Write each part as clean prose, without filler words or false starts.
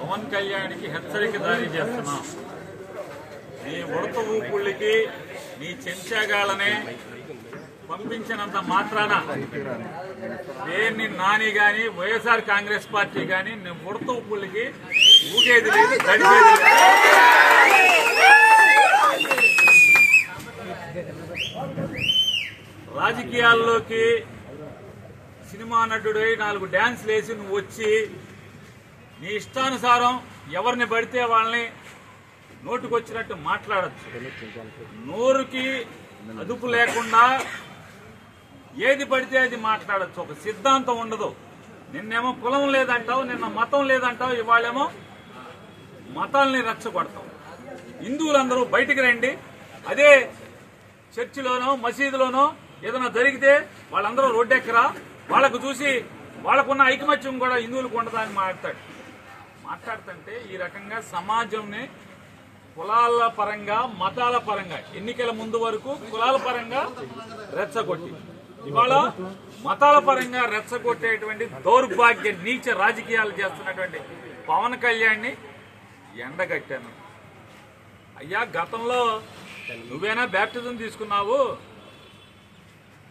పవన్ కళ్యాణ్కి హెచ్చరిక జారీ చేస్తున్నాం. నీ ఉడత ఊపుళ్ళకి నీ చెంచాగాళ్ళనే పంపించినంత మాత్రాన దేన్ని నాని గాని వైఎస్ఆర్ కాంగ్రెస్ పార్టీ గాని నీ ఉడత ఊపుళ్ళకి ఊగేది లేదు, గడిపేది లేదు. రాజకీయాల్లోకి సినిమా నటుడై 4 డాన్స్లు వేసి నువ్వు వచ్చి నీ ఇష్టానుసారం ఎవరిని పడితే వాళ్ళని నోటుకొచ్చినట్టు మాట్లాడచ్చు. నోరుకి అదుపు లేకుండా ఏది పడితే అది మాట్లాడచ్చు. ఒక సిద్ధాంతం ఉండదు. నిన్నేమో కులం లేదంటావు, నిన్న మతం లేదంటావు, ఇవాళేమో మతాల్ని రెచ్చగొడతావు. హిందువులందరూ బయటికి రండి, అదే చర్చిలోనో మసీదులోనో ఏదైనా జరిగితే వాళ్ళందరూ రోడ్డెక్కరా, వాళ్ళకు చూసి వాళ్ళకున్న ఐకమత్యం కూడా హిందువులకు ఉండదా అని మాట్లాడుతుంటే ఈ రకంగా సమాజంని కులాల పరంగా మతాల పరంగా ఎన్నికల ముందు వరకు కులాల పరంగా రెచ్చగొట్టి ఇవాళ మతాల పరంగా రెచ్చగొట్టేటువంటి దౌర్భాగ్య నీచ రాజకీయాలు చేస్తున్నటువంటి పవన్ కళ్యాణ్ని ఎండగట్టాను. అయ్యా, గతంలో నువ్వేనా బ్యాప్టిజం తీసుకున్నావు,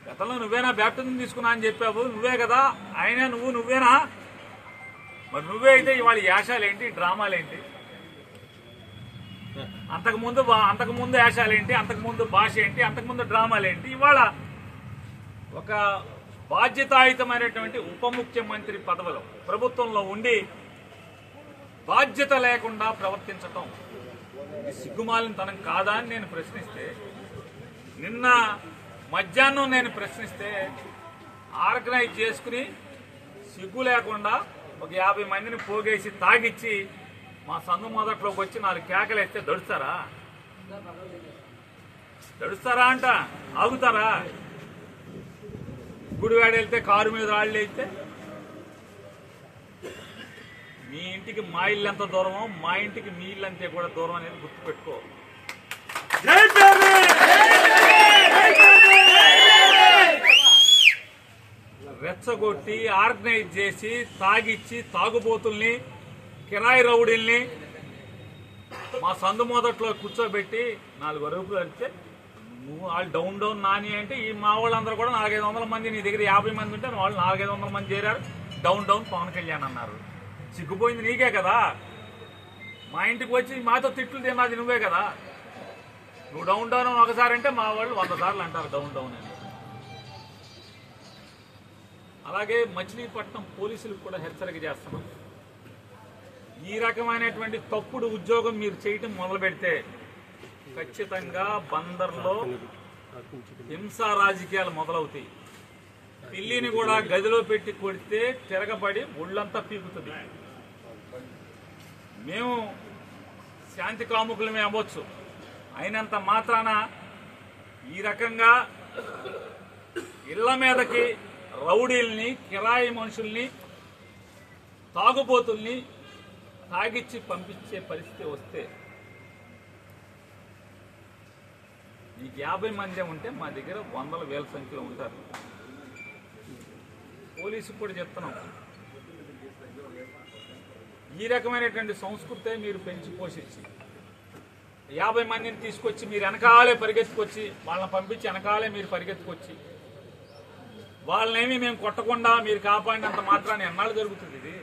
గతంలో నువ్వేనా బ్యాప్టిజం తీసుకున్నా అని చెప్పావు, నువ్వే కదా ఆయన, నువ్వేనా? మరి నువ్వే అయితే ఇవాళ యాశాలేంటి, డ్రామాలేంటి? అంతకుముందు యాశాలేంటి, అంతకుముందు భాష ఏంటి, అంతకుముందు డ్రామాలేంటి? ఇవాళ ఒక బాధ్యతాయుతమైనటువంటి ఉప ముఖ్యమంత్రి పదవిలో ప్రభుత్వంలో ఉండి బాధ్యత లేకుండా ప్రవర్తించటం సిగ్గుమాలిన తనం కాదా అని నేను ప్రశ్నిస్తే, నిన్న మధ్యాహ్నం నేను ప్రశ్నిస్తే ఆర్గనైజ్ చేసుకుని సిగ్గు లేకుండా ఒక 50 మందిని పోగేసి తాగిచ్చి మా సంఘం మొదట్లోకి వచ్చి 4 కేకలేస్తే దడుస్తారా అంట? ఆగుతారా? గుడివాడ వెళ్తే కారు మీద రాళ్ళు అయితే మీ ఇంటికి మా ఇల్లు ఎంత దూరమో మా ఇంటికి మీ ఇల్లు అంతే కూడా దూరం అనేది గుర్తుపెట్టుకో. రెచ్చగొట్టి ఆర్గనైజ్ చేసి తాగిచ్చి తాగుబోతుల్ని కిరాయి రౌడీల్ని మా సందు మొదట్లో కూర్చోబెట్టి 4 అరుపులు అడితే నువ్వు వాళ్ళు డౌన్ నాని అంటే ఈ మా వాళ్ళందరూ కూడా 400-500 మంది, నీ దగ్గర 50 మంది ఉంటే వాళ్ళు 400-500 మంది చేరారు, డౌన్ పవన్ కళ్యాణ్ అన్నారు. సిగ్గుపోయింది నీకే కదా. మా ఇంటికి వచ్చి మాతో తిట్లు తిన్నది నువ్వే కదా. నువ్వు డౌన్ ఒకసారి అంటే మా వాళ్ళు 100 సార్లు అంటారు డౌన్ అని. అలాగే మచిలీపట్నం పోలీసులకు కూడా హెచ్చరిక చేస్తున్నాం. ఈ రకమైనటువంటి తప్పుడు ఉద్యోగం మీరు చేయటం మొదలు పెడితే ఖచ్చితంగా బందర్లో హింసా రాజకీయాలు మొదలవుతాయి. పిల్లిని కూడా గదిలో పెట్టి కొడితే తిరగబడి ఒళ్ళంతా పీకుతుంది. మేము శాంతి కాముకులమే అవ్వచ్చు, అయినంత మాత్రాన ఈ రకంగా ఇళ్ల మీదకి రౌడీల్ని, కిరాయి మనుషుల్ని, తాగుబోతుల్ని తాగిచ్చి పంపించే పరిస్థితి వస్తే నీకు 50 మంది ఉంటే మా దగ్గర 100,000 సంఖ్యలో ఉంటారు. పోలీసుకు కూడా చెప్తున్నాం, ఈ రకమైనటువంటి సంస్కృతే మీరు పెంచి పోషించి 50 మందిని తీసుకొచ్చి మీరు వెనకాలే పరిగెత్తుకొచ్చి వాళ్ళని పంపించి వెనకాలే మీరు పరిగెత్తుకొచ్చి వాళ్ళనేమి మేము కొట్టకుండా మీరు కాపాడినంత మాత్రాన్ని ఎన్నాళ్ళు జరుగుతుంది ఇది?